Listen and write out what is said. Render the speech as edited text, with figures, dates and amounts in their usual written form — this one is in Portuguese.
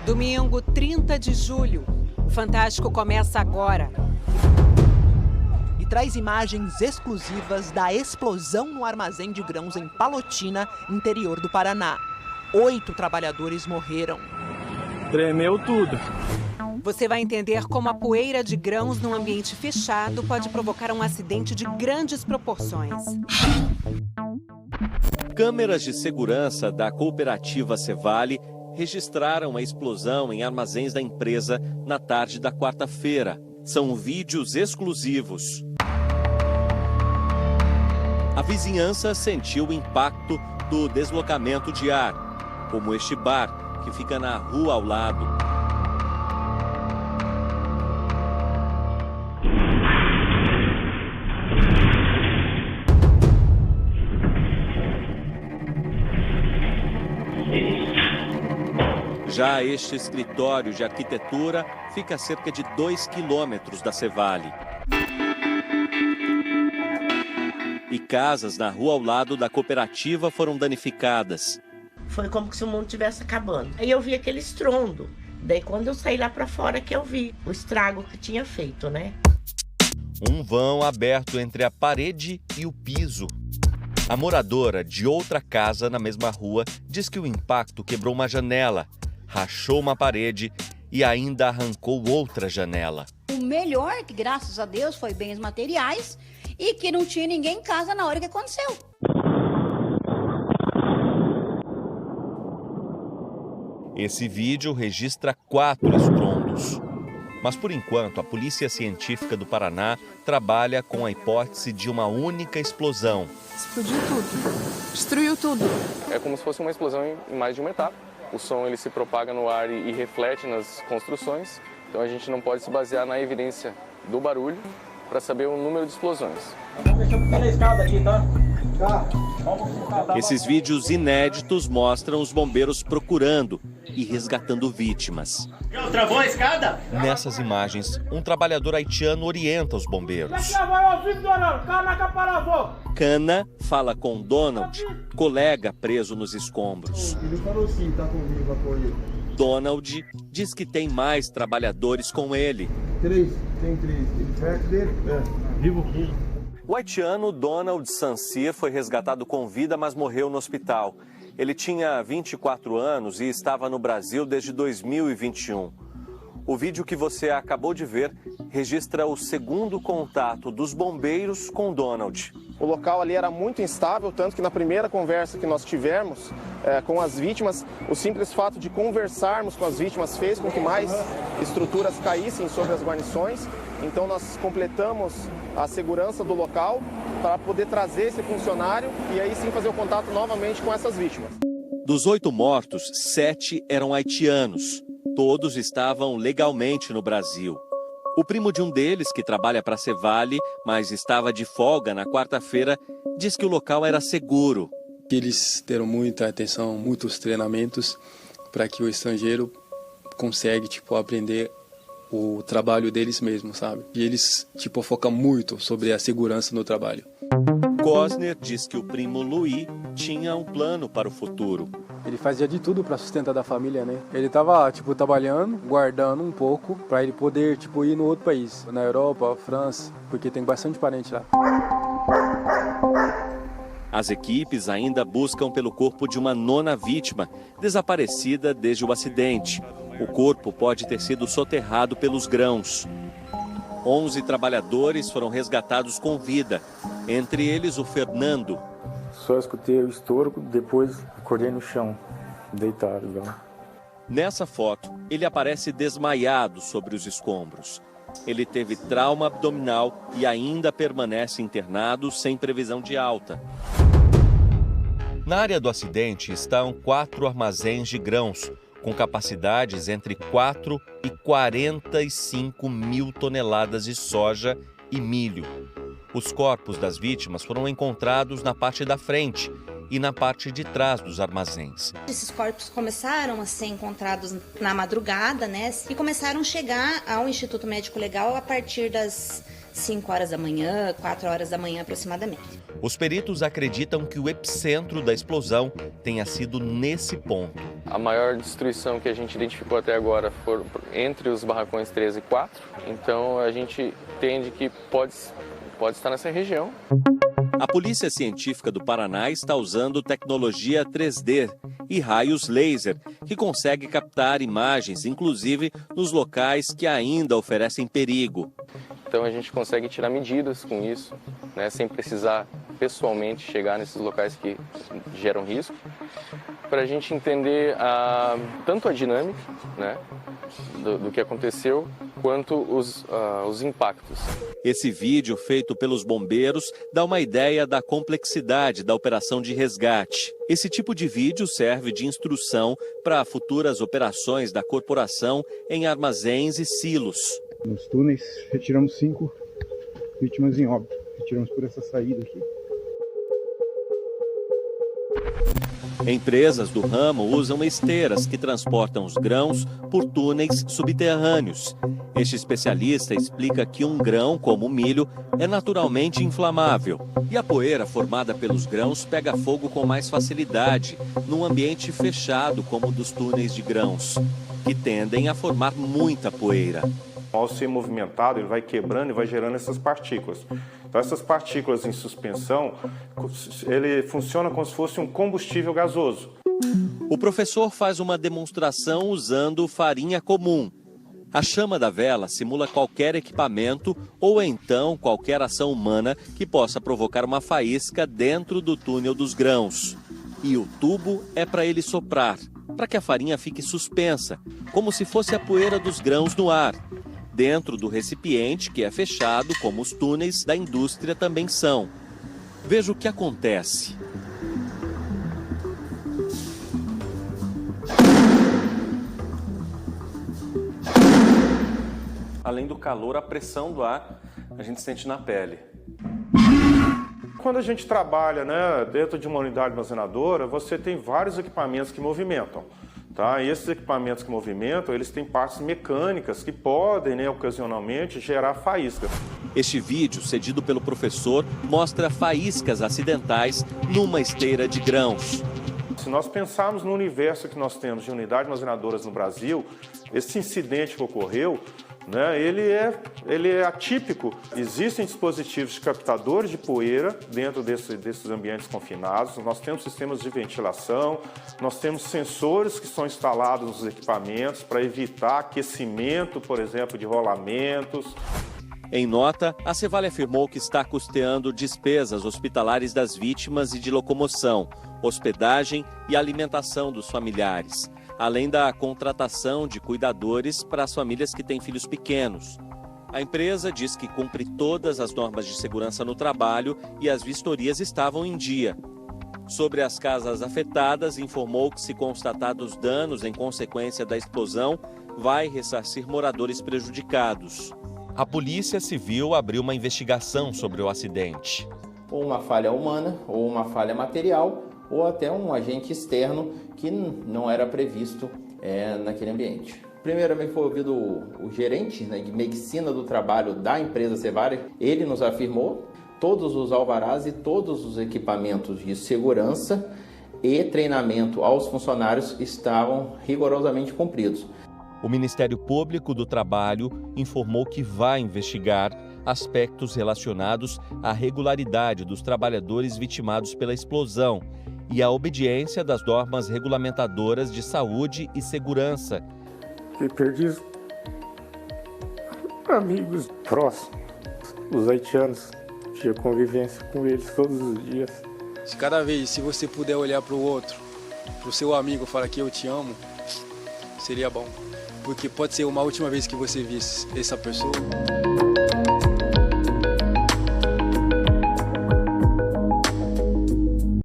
Domingo, 30 de julho. O Fantástico começa agora. E traz imagens exclusivas da explosão no armazém de grãos em Palotina, interior do Paraná. 8 trabalhadores morreram. Tremeu tudo. Você vai entender como a poeira de grãos num ambiente fechado pode provocar um acidente de grandes proporções. Câmeras de segurança da cooperativa Cevale registraram a explosão em armazéns da empresa na tarde da quarta-feira. São vídeos exclusivos. A vizinhança sentiu o impacto do deslocamento de ar, como este bar, que fica na rua ao lado. Já este escritório de arquitetura fica a cerca de 2 quilômetros da Cevale. E casas na rua ao lado da cooperativa foram danificadas. Foi como se o mundo estivesse acabando. Aí eu vi aquele estrondo. Daí quando eu saí lá para fora que eu vi o estrago que tinha feito, né? Um vão aberto entre a parede e o piso. A moradora de outra casa na mesma rua diz que o impacto quebrou uma janela, rachou uma parede e ainda arrancou outra janela. O melhor, que graças a Deus, foi bens materiais e que não tinha ninguém em casa na hora que aconteceu. Esse vídeo registra 4 estrondos. Mas, por enquanto, a Polícia Científica do Paraná trabalha com a hipótese de uma única explosão. Explodiu tudo. Destruiu tudo. É como se fosse uma explosão em mais de uma etapa. O som ele se propaga no ar e reflete nas construções. Então a gente não pode se basear na evidência do barulho para saber o número de explosões. Vamos deixar um pouquinho na escada aqui, tá? Esses vídeos inéditos mostram os bombeiros procurando e resgatando vítimas. Travou a escada? Nessas imagens, um trabalhador haitiano orienta os bombeiros. Cana fala com Donald, colega preso nos escombros. Ele falou sim, tá comigo, apoio. Donald diz que tem mais trabalhadores com ele. 3, tem 3. Ele perto dele? É. Vivo. O haitiano Donald Sancir foi resgatado com vida, mas morreu no hospital. Ele tinha 24 anos e estava no Brasil desde 2021. O vídeo que você acabou de ver registra o segundo contato dos bombeiros com Donald. O local ali era muito instável, tanto que na primeira conversa que nós tivemos com as vítimas, o simples fato de conversarmos com as vítimas fez com que mais estruturas caíssem sobre as guarnições. Então nós completamos a segurança do local para poder trazer esse funcionário e aí sim fazer o contato novamente com essas vítimas. Dos 8 mortos, 7 eram haitianos. Todos estavam legalmente no Brasil. O primo de um deles, que trabalha para a Cevale, mas estava de folga na quarta-feira, diz que o local era seguro. Eles deram muita atenção, muitos treinamentos para que o estrangeiro consiga aprender o trabalho deles mesmos, sabe? E eles focam muito sobre a segurança no trabalho. Cosner diz que o primo Luiz tinha um plano para o futuro. Ele fazia de tudo para sustentar da família, né? Ele estava trabalhando, guardando um pouco para ele poder ir no outro país, na Europa, França, porque tem bastante parente lá. As equipes ainda buscam pelo corpo de uma 9ª vítima, desaparecida desde o acidente. O corpo pode ter sido soterrado pelos grãos. 11 trabalhadores foram resgatados com vida, entre eles o Fernando. Só escutei o estouro, depois acordei no chão, deitado. Nessa foto, ele aparece desmaiado sobre os escombros. Ele teve trauma abdominal e ainda permanece internado sem previsão de alta. Na área do acidente estão 4 armazéns de grãos, com capacidades entre 4 e 45 mil toneladas de soja e milho. Os corpos das vítimas foram encontrados na parte da frente e na parte de trás dos armazéns. Esses corpos começaram a ser encontrados na madrugada, né? E começaram a chegar ao Instituto Médico Legal a partir das 5 horas da manhã, 4 horas da manhã aproximadamente. Os peritos acreditam que o epicentro da explosão tenha sido nesse ponto. A maior destruição que a gente identificou até agora foi entre os barracões 3 e 4. Então a gente entende que pode estar nessa região. A Polícia Científica do Paraná está usando tecnologia 3D e raios laser, que consegue captar imagens, inclusive nos locais que ainda oferecem perigo. Então a gente consegue tirar medidas com isso, né, sem precisar pessoalmente chegar nesses locais que geram risco, para a gente entender tanto a dinâmica, né, do que aconteceu, quanto os impactos. Esse vídeo, feito pelos bombeiros, dá uma ideia da complexidade da operação de resgate. Esse tipo de vídeo serve de instrução para futuras operações da corporação em armazéns e silos. Nos túneis, retiramos 5 vítimas em óbito. Retiramos por essa saída aqui. Empresas do ramo usam esteiras que transportam os grãos por túneis subterrâneos. Este especialista explica que um grão, como o milho, é naturalmente inflamável. E a poeira formada pelos grãos pega fogo com mais facilidade num ambiente fechado como o dos túneis de grãos, que tendem a formar muita poeira. Ao ser movimentado, ele vai quebrando e vai gerando essas partículas. Então, essas partículas em suspensão, ele funciona como se fosse um combustível gasoso. O professor faz uma demonstração usando farinha comum. A chama da vela simula qualquer equipamento ou então qualquer ação humana que possa provocar uma faísca dentro do túnel dos grãos. E o tubo é para ele soprar, para que a farinha fique suspensa, como se fosse a poeira dos grãos no ar, dentro do recipiente que é fechado, como os túneis da indústria também são. Veja o que acontece. Além do calor, a pressão do ar a gente sente na pele. Quando a gente trabalha, né, dentro de uma unidade armazenadora, você tem vários equipamentos que movimentam. Tá? E esses equipamentos que movimentam, eles têm partes mecânicas que podem, né, ocasionalmente, gerar faíscas. Este vídeo, cedido pelo professor, mostra faíscas acidentais numa esteira de grãos. Se nós pensarmos no universo que nós temos de unidades armazenadoras no Brasil, esse incidente que ocorreu, né, ele é atípico. Existem dispositivos captadores de poeira dentro desses ambientes confinados. Nós temos sistemas de ventilação, nós temos sensores que são instalados nos equipamentos para evitar aquecimento, por exemplo, de rolamentos. Em nota, a Cevale afirmou que está custeando despesas hospitalares das vítimas e de locomoção, hospedagem e alimentação dos familiares, além da contratação de cuidadores para as famílias que têm filhos pequenos. A empresa diz que cumpre todas as normas de segurança no trabalho e as vistorias estavam em dia. Sobre as casas afetadas, informou que, se constatados danos em consequência da explosão, vai ressarcir moradores prejudicados. A Polícia Civil abriu uma investigação sobre o acidente. Ou uma falha humana, ou uma falha material, ou até um agente externo que não era previsto naquele ambiente. Primeiramente foi ouvido o gerente, né, de medicina do trabalho da empresa Cevale. Ele nos afirmou todos os alvarás e todos os equipamentos de segurança e treinamento aos funcionários estavam rigorosamente cumpridos. O Ministério Público do Trabalho informou que vai investigar aspectos relacionados à regularidade dos trabalhadores vitimados pela explosão e à obediência das normas regulamentadoras de saúde e segurança. Eu perdi amigos próximos, os haitianos, tinha convivência com eles todos os dias. Se cada vez, se você puder olhar para o outro, para o seu amigo, falar que eu te amo, seria bom. Porque pode ser uma última vez que você visse essa pessoa.